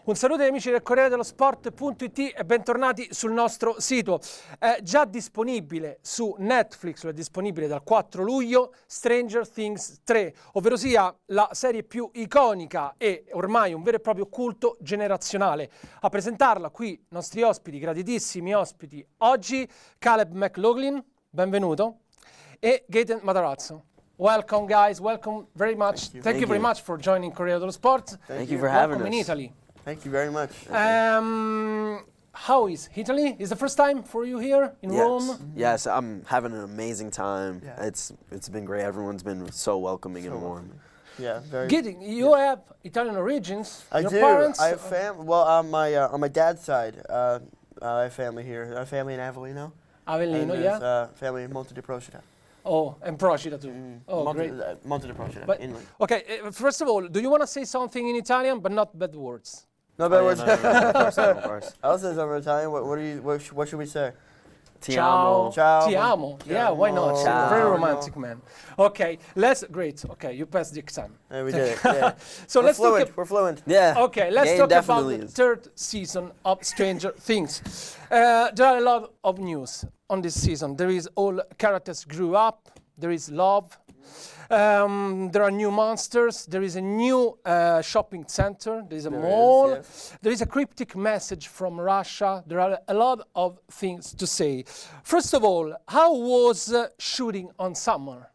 Un saluto agli amici del Corriere dello Sport.it e bentornati sul nostro sito. È già disponibile su Netflix, è disponibile dal 4 luglio, Stranger Things 3, ovvero sia la serie più iconica e ormai un vero e proprio culto generazionale. A presentarla qui i nostri ospiti, graditissimi ospiti, oggi Caleb McLaughlin, benvenuto, e Gaten Matarazzo. Welcome guys, welcome very much. Thank you very much for joining Corriere dello Sport. Thank you for having us. Welcome in Italy. Thank you very much. How is Italy? Is the first time for you here in Rome? Yes, I'm having an amazing time. Yeah. It's been great. Everyone's been so welcoming and warm. Yeah, very. Gideon, you have Italian origins. I Your do. Parents? I have family. Well, on my dad's side, I have family here. I have family in Avellino. Avellino, and yeah. there's, family in Monte di Procida. Oh, and Procida too. Oh, great. Monte di Procida. But, Inland. okay, first of all, do you want to say something in Italian, but not bad words? No bad words. Of course. I'll say something in Italian. What should we say? Ti Ciao. amo. Ciao. Ti amo. Yeah, why not? Ciao. Very romantic man. Okay, great. Okay, you passed the exam. Yeah, we did it. Yeah. So We're let's fluent. talk. We're fluent. Yeah. Okay, let's Gaten talk about definitely the is. third season of Stranger Things. There are a lot of news on this season. There is all characters grew up. There is love. There are new monsters. There is a new shopping center. There is a mall. yes. There is a cryptic message from Russia. There are a lot of things to say. First of all, how was shooting on Summer?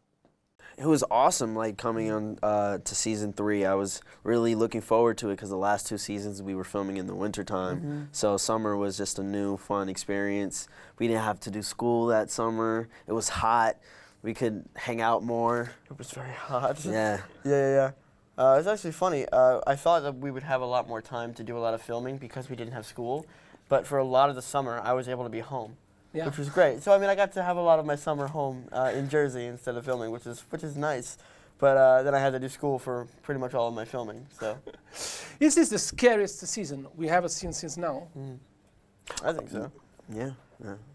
It was awesome, like coming on to season 3. I was really looking forward to it because the last 2 seasons we were filming in the wintertime. So summer was just a new, fun experience. We didn't have to do school that summer. It was hot. We could hang out more. It was very hot. Yeah. Yeah. It's actually funny. I thought that we would have a lot more time to do a lot of filming because we didn't have school. But for a lot of the summer, I was able to be home, which was great. So I mean, I got to have a lot of my summer home in Jersey instead of filming, which is nice. But then I had to do school for pretty much all of my filming. So. Is this the scariest season we have seen since now? I think so. Yeah.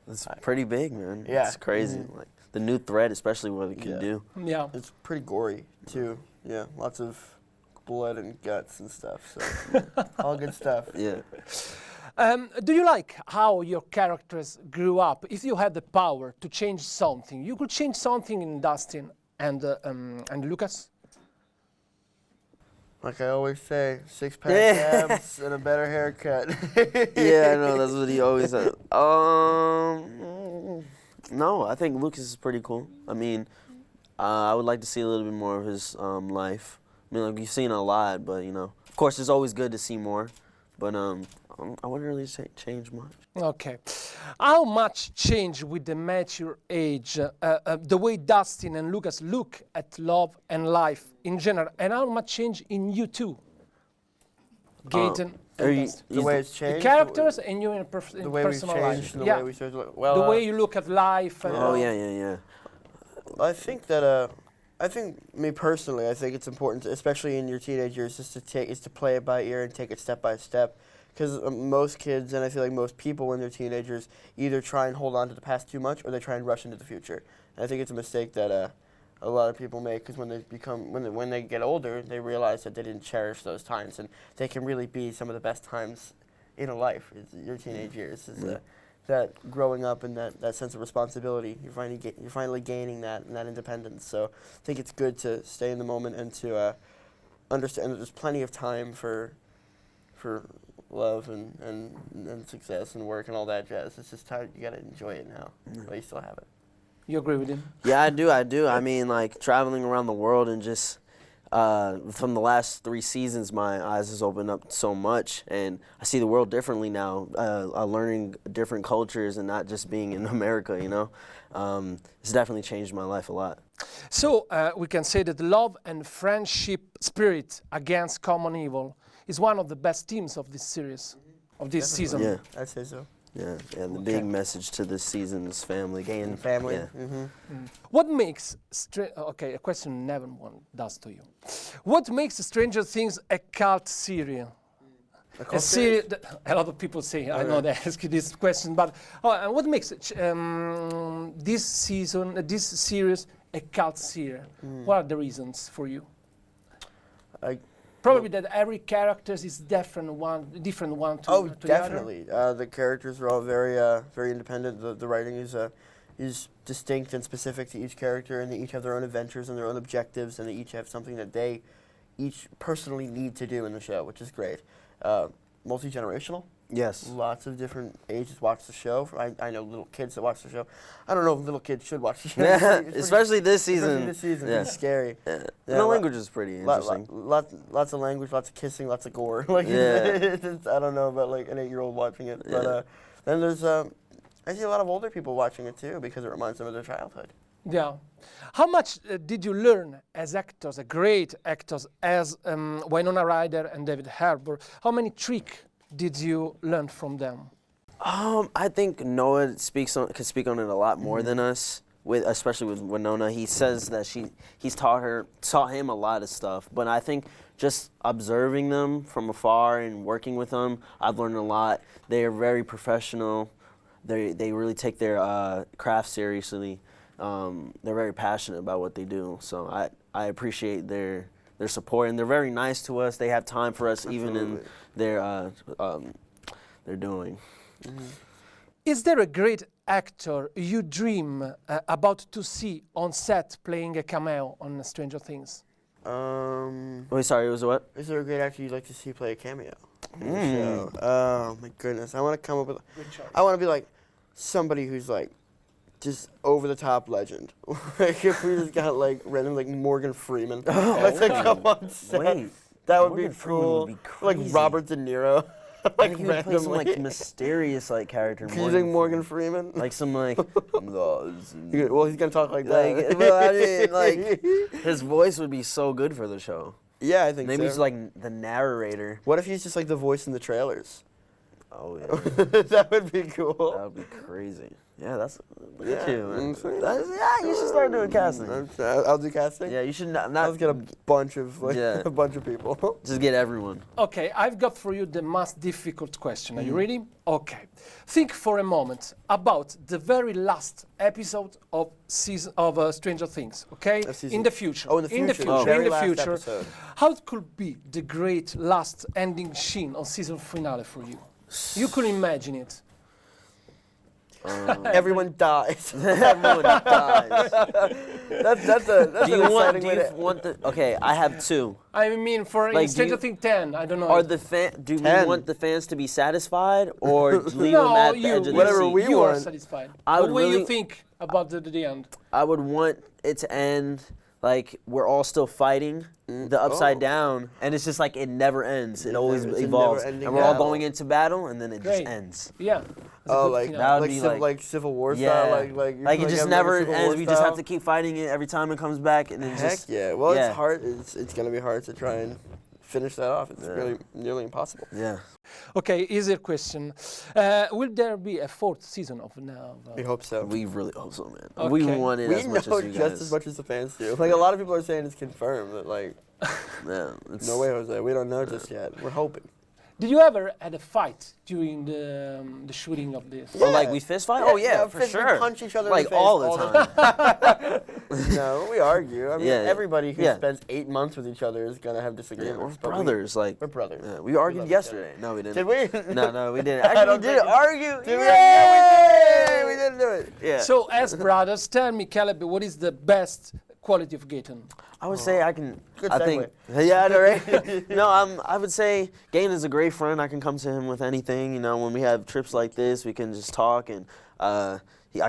It's pretty big, man. Yeah. It's crazy. Like the new threat, especially what it can do. Yeah. It's pretty gory too. Yeah, lots of blood and guts and stuff. So all good stuff. Yeah. Do you like how your characters grew up? If you had the power to change something, you could change something in Dustin and Lucas? Like I always say, 6-pack abs and a better haircut. Yeah, I know, that's what he always said. No, I think Lucas is pretty cool. I mean, I would like to see a little bit more of his life. I mean, like, we've seen a lot, but, you know, of course, it's always good to see more. But I wouldn't really change much. Okay. How much changed with the mature age, the way Dustin and Lucas look at love and life in general, and how much change in you two? Gaten and Dustin. The way it's The changed. characters and you in The way we've personal changed. life. The way we started. Well, the way you look at life. And Oh, yeah. I think that I think me personally, I think it's important, especially in your teenage years, is to play it by ear and take it step by step. Because most kids, and I feel like most people when they're teenagers, either try and hold on to the past too much or they try and rush into the future. And I think it's a mistake that a lot of people make, because when they get older, they realize that they didn't cherish those times, and they can really be some of the best times in a life. Your teenage years is that growing up and that sense of responsibility. You're finally gaining that and that independence. So I think it's good to stay in the moment and to understand that there's plenty of time for love and success and work and all that jazz. It's just time, you gotta enjoy it now, while you still have it. You agree with him? Yeah, I do. I mean, like, traveling around the world and just, from the last 3 seasons, my eyes has opened up so much, and I see the world differently now, learning different cultures and not just being in America, you know? It's definitely changed my life a lot. So we can say that love and friendship spirit against common evil is one of the best themes of this series, of this season. Yeah. I'd say so. Yeah, the big message to this season is family. Gain Family. Yeah. What makes a question never one does to you. What makes Stranger Things a cult series? A series that a lot of people say. I know they ask you this question, but what makes this series a cult series? What are the reasons for you? Probably that every character is different one to to the definitely. The characters are all very independent. The writing is distinct and specific to each character, and they each have their own adventures and their own objectives, and they each have something that they each personally need to do in the show, which is great. Multi-generational. Yes. Lots of different ages watch the show. I know little kids that watch the show. I don't know if little kids should watch the show. Especially this season. Especially this season. Yeah. It's scary. Yeah. The language is pretty interesting. Lots of language, lots of kissing, lots of gore. Like, I don't know about like an 8-year-old watching it. Yeah. But then there's I see a lot of older people watching it too because it reminds them of their childhood. Yeah. How much did you learn as actors, great actors, as Winona Ryder and David Harbour? How many tricks did you learn from them? I think Noah could speak on it a lot more than us. Especially with Winona, he says that he's taught him a lot of stuff. But I think just observing them from afar and working with them, I've learned a lot. They are very professional. They really take their craft seriously. They're very passionate about what they do. So I appreciate their support, and they're very nice to us. They have time for us. Absolutely. Even in their doing. Mm-hmm. Is there a great actor you dream about to see on set playing a cameo on Stranger Things? Wait, sorry, it was what? Is there a great actor you'd like to see play a cameo? Oh my goodness! I want to come up with. I want to be like somebody who's like just over the top legend. Like if we just got like random like Morgan Freeman, let's like come on set. Wait, that would Morgan be Freeman cool. would be crazy. Like Robert De Niro. Like he would play some like mysterious like character. Can you think Morgan Freeman? Like some like. Well, he's gonna talk like that. Like, well, I mean, like his voice would be so good for the show. Yeah, I think maybe so. he's like the narrator. What if he's just like the voice in the trailers? Oh yeah, that would be cool. That would be crazy. Yeah, that's look at you, man. You should start doing casting. I'll do casting. Yeah, you should not. Let's get a bunch of a bunch of people. Just get everyone. Okay, I've got for you the most difficult question. Are you ready? Okay. Think for a moment about the very last episode of Stranger Things. Okay, in the future. Oh, in the future. In the future. In the future. Episode. How could be the great last ending scene on season finale for you? You could imagine it. Everyone dies. Everyone dies. That's an exciting way to... Okay, I have two. I mean, for like, Stranger Things 10, I don't know. Do we want the fans to be satisfied or leave them at the edge of whatever the seat? we you want. are satisfied. What will you think about the end? I would want it to end like we're all still fighting the upside down, and it's just like it never ends. It always evolves, and we're all going into battle, and then it just ends. Yeah. Oh, like Civil War style, like it just never ends. We just have to keep fighting it every time it comes back, and then Heck yeah. Well, it's hard. It's gonna be hard to try and finish that off. It's really nearly impossible. Yeah. Okay, easier question. Will there be a fourth season of now? We hope so. We really hope so, man. Okay. We want it as much as you guys. Just as much as the fans do. Like a lot of people are saying it's confirmed, but like, no way, Jose. We don't know just yet. We're hoping. Did you ever had a fight during the shooting of this? Yeah. Or like we fist fight? Oh yeah, for sure. We punch each other like in the face all the time. No, we argue. I mean, everybody who spends 8 months with each other is gonna have disagreements. We're brothers. We're brothers. Yeah, we argued yesterday. No, we didn't. Did we? No, we didn't. Actually, we didn't argue. Did we? Yeah, we didn't do it. Yeah. So, as brothers, tell me, Caleb, what is the best quality of Gaten? I would say I can. Good I segue. think. Yeah, I know, right? No, I would say Gaten is a great friend. I can come to him with anything. You know, when we have trips like this, we can just talk, and I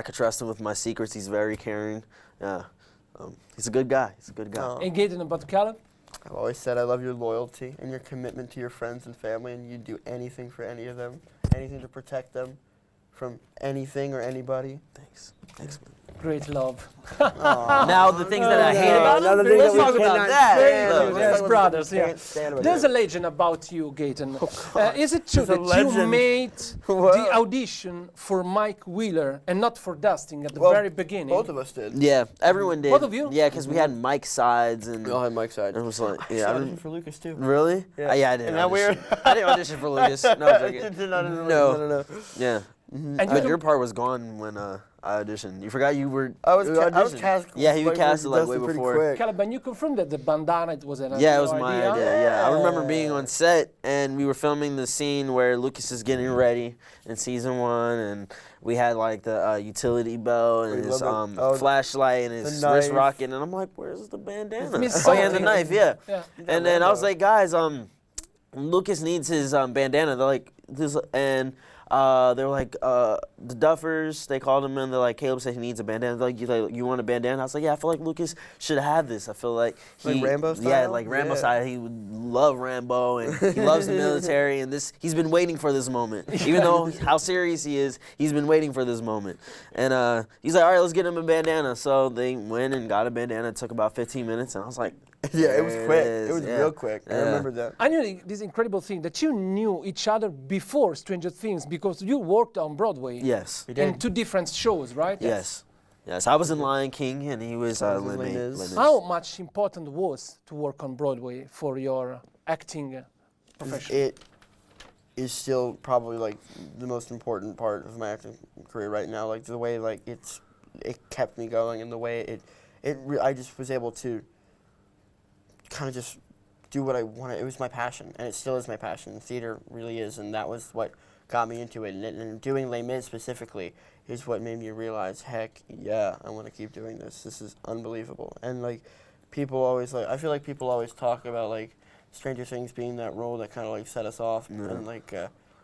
could trust him with my secrets. He's very caring. Yeah, he's a good guy. He's a good guy. And Gaten, about Caleb? I've always said I love your loyalty and your commitment to your friends and family, and you'd do anything for any of them, anything to protect them from anything or anybody. Thanks, man. Great love. Now the things that I hate about him, let's talk about that. As brothers, There's a legend about you, Gaten. Is it true that you made the audition for Mike Wheeler and not for Dustin at the very beginning? Both of us did. Yeah, everyone did. Both of you? Yeah, because we had Mike's sides and. We all had Mike's sides. It was like, I auditioned for Lucas too. Really? Yeah, I did. Isn't that weird? I didn't audition for Lucas. No, I'm joking. No. Yeah. And But your part was gone when I auditioned. You forgot you were. I was auditioned. cast. Yeah, he like, casted like way pretty before. quick. Caleb, and you confirmed that the bandana it was an Yeah, it your was my idea. Yeah, I remember being Yeah. on set and we were filming the scene where Lucas is getting ready in season 1, and we had like the utility belt and his flashlight and his wrist knife. rocket, and I'm like, "Where's the bandana?" Miss Oh yeah, the something. knife. Yeah. Yeah. And then I was like, "Guys, Lucas needs his bandana." They're like, "This," and they were like, the Duffers, they called him in. They're like, Caleb said he needs a bandana. They're like, you want a bandana? I was like, yeah, I feel like Lucas should have this. I feel like he, Like Rambo style? Yeah, like Rambo style. He would love Rambo, and he loves the military, and he's been waiting for this moment. Even though how serious he is, he's been waiting for this moment. And he's like, all right, let's get him a bandana. So they went and got a bandana. It took about 15 minutes, and I was like, Yeah, it was quick. is, It was yeah. real quick. I remember that. I knew this incredible thing that you knew each other before Stranger Things because you worked on Broadway. Yes. In 2 different shows, right? Yes. Yes. I was in Lion King, and he was Les Mis. How much important was to work on Broadway for your acting profession? It is still probably like the most important part of my acting career right now. Like the way like it kept me going, and the way I just was able to kind of just do what I wanted. It was my passion, and it still is my passion. Theater really is, and that was what got me into it. And doing Les Mis specifically is what made me realize, heck, yeah, I want to keep doing this. This is unbelievable. And like, people always like, I feel like people always talk about like Stranger Things being that role that kind of like set us off, and like,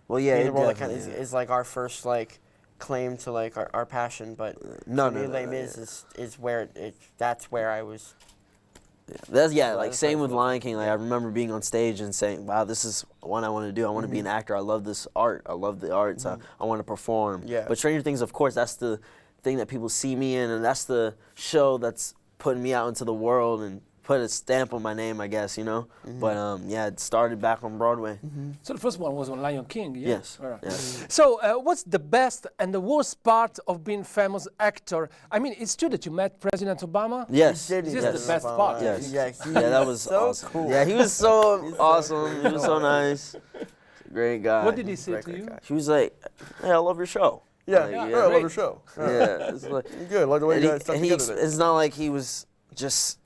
well, yeah, being the it role that kind of definitely is like our first like claim to like our passion. But No, for me, Les Mis is where that's where I was. That's So like that's same like with the- Lion King. Like I remember being on stage and saying, "Wow, this is what I want to do. I want to be an actor. I love this art. I love the art. So I want to perform." Yeah. But Stranger Things, of course, that's the thing that people see me in, and that's the show that's putting me out into the world and put a stamp on my name, I guess, you know. But yeah, it started back on Broadway. So the first one was on Lion King, yeah? Yes. All right. Yes. So what's the best and the worst part of being famous actor? I mean, it's true that you met President Obama. Yes. This is the best part. Yes. Yeah, Yeah, that was so awesome. cool. Yeah, he was so awesome. He was so nice. Great guy. What did he say Great, to great you? guy. He was like, "Hey, I love your show." Yeah, Like, yeah, yeah. I love Great. your show. Yeah. It's like, Good, like the way and you guys stuck and together there. it's not like he was just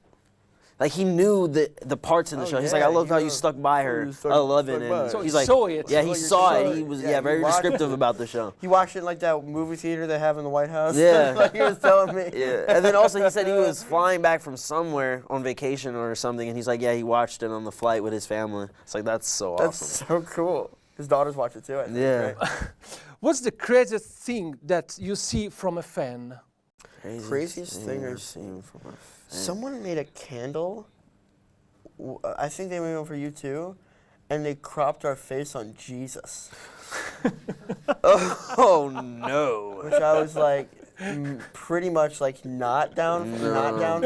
like he knew the parts in the Oh, show. He's yeah, like, I love he how you knows. stuck by Oh, her. you stuck- I love it. stuck by And her. So he's he like, saw it. yeah, Oh, he you saw saw it. it. He was Yeah, very you watched descriptive it. about the show. He watched it in, like that movie theater they have in the White House. Yeah. Like he was telling me. Yeah, and then also he said he was flying back from somewhere on vacation or something, and he's like, yeah, he watched it on the flight with his family. It's like, that's so That's awesome. so cool. His daughters watch it too, I think. Yeah. Right? What's the craziest thing that you see from a fan? Craziest thing I've I've seen from a fan. Someone made a candle. I think they made one for you too, and they cropped our face on Jesus, Oh no. which I was like, pretty much like not down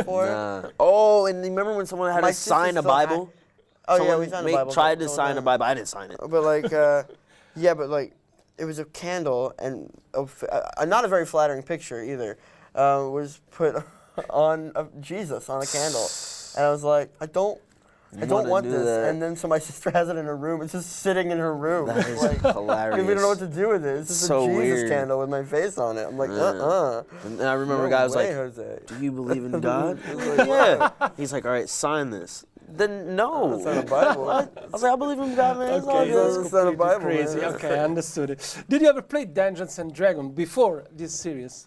for. Nah. Oh, and remember when someone had My to sign a sister's so Bible? Oh yeah, Someone we signed a Bible. tried to but- sign a Bible. I didn't sign it. But like, yeah, but like, it was a candle, and not a very flattering picture either. Was put on Jesus on a candle, and I was like, I don't wanna want do this. that. And then so my sister has it in her room. It's just sitting in her room. That is like, hilarious. we don't know what to do with it. It's just So a Jesus weird. candle with my face on it. I'm like, And I remember a No guy was way, like, Jose. "Do you believe in God?" I was like, "Yeah." He's like, "All right, sign this." Then no. Sign a Bible. I was like, "I believe in God, man." It's all Okay, good." that's not a Bible, crazy. man. Okay, I understood it. Did you ever play Dungeons and Dragons before this series?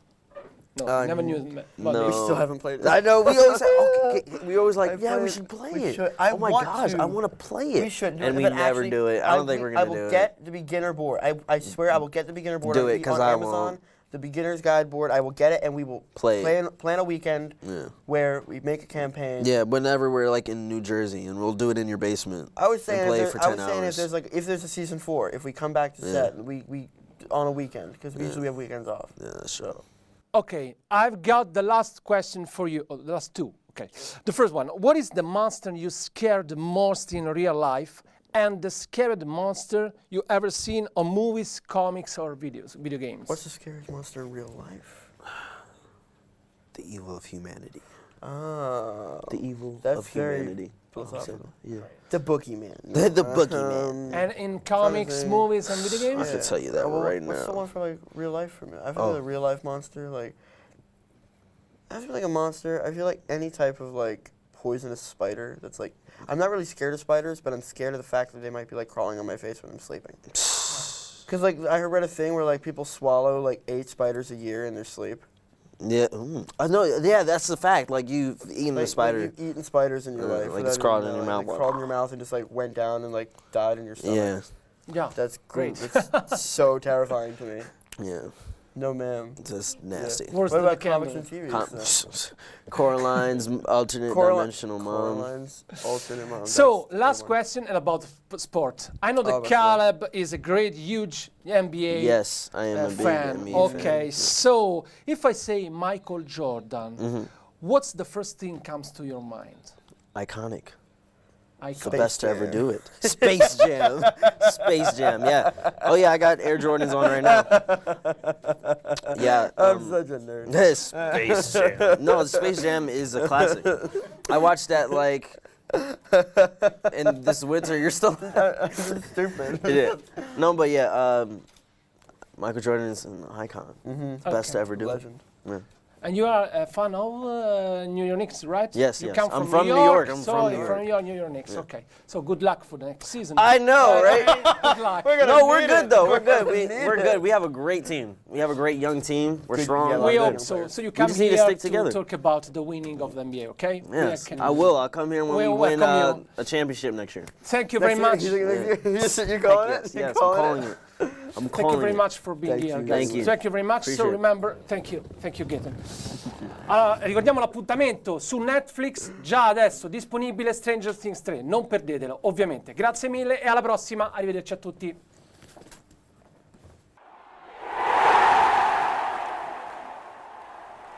No, never knew. About no. We this. still haven't played it. I know. We always say, okay, we always like, I yeah, we played- should play we it. should. I Oh my want gosh, to. I want to play it. We should do and it, we but never actually, do it. I don't think we're I gonna do will it. get the beginner board. I swear I will get the beginner board Do on, it, 'cause on I Amazon. won't. The beginner's guide board. I will get it, and we will Play it. plan a weekend Yeah. where we make a campaign. Yeah, whenever we're like in New Jersey, and we'll do it in your basement. I was saying, play if for there, I 10 was saying hours. if there's a season 4, if we come back to set, we on a weekend because usually we have weekends off. Yeah, sure. Okay, I've got the last question for you. Oh, the last two. Okay. The first one. What is the monster you scared the most in real life, and the scariest monster you ever seen on movies, comics, or video games? What's the scariest monster in real life? The evil of humanity. Oh. The evil That's of very humanity. philosophical. Yeah. The boogeyman. The boogeyman. And in comics, think. movies, and video I games? can tell you that right What's the now. one for like real life for me? I feel like a real life monster. Like, I feel like a monster. I feel like any type of like poisonous spider. That's like, I'm not really scared of spiders, but I'm scared of the fact that they might be like crawling on my face when I'm sleeping. Because like I read a thing where like people swallow like 8 spiders a year in their sleep. Yeah, I know. Yeah, that's the fact. Like you've eaten a spider. Like, you've eaten spiders in your life. like without it's crawled even in your knowing. mouth. Like, crawled in your mouth and just like went down and like died in your stomach. Yeah, Yeah. That's Great. It's so terrifying to me. yeah. No, ma'am. Just nasty. Worse What than the about comics candle. and TV? Coraline's alternate dimensional mom. Coraline's alternate mom. So, That's last the one. question about sport. I know that about Caleb is a great, huge NBA Yes, I am a big fan. NBA Okay, fan. so if I say Michael Jordan, Mm-hmm. what's the first thing comes to your mind? Iconic. The Iconic. best to ever Jam. do it. Space Jam. Space Jam, yeah. Oh, yeah, I got Air Jordans on right now. Yeah. I'm such a nerd. Space Jam. No, Space Jam is a classic. I watched that, like, in this winter. You're still... I'm just stupid. Yeah. No, but yeah, Michael Jordan is an icon. Best to ever do Legend. it. Yeah. And you are a fan of New York Knicks, right? Yes, you yes. Come I'm from from New York. I'm so from New you're York. from New York Knicks. Okay. So good luck for the next season. I know, right? Good luck. No, we're good, though. We're good. We're We're good. We have a great team. We have a great young team. We're Good, strong. yeah, We Good hope young so. players. So you come just need to here stick together. talk about the winning of the NBA, okay? Yes, We can- I will. I'll come here when We'll we win welcome a championship next year. Thank you very much. You're calling Yes, it? yes, You're I'm calling it? it. I'm Thank you calling very it. much for being Thank here, you. guys. Thank you. Thank you very much. Appreciate So it. remember, thank you, Gaten. Allora, ricordiamo l'appuntamento su Netflix, già adesso disponibile Stranger Things 3, non perdetelo, ovviamente. Grazie mille e alla prossima, arrivederci a tutti.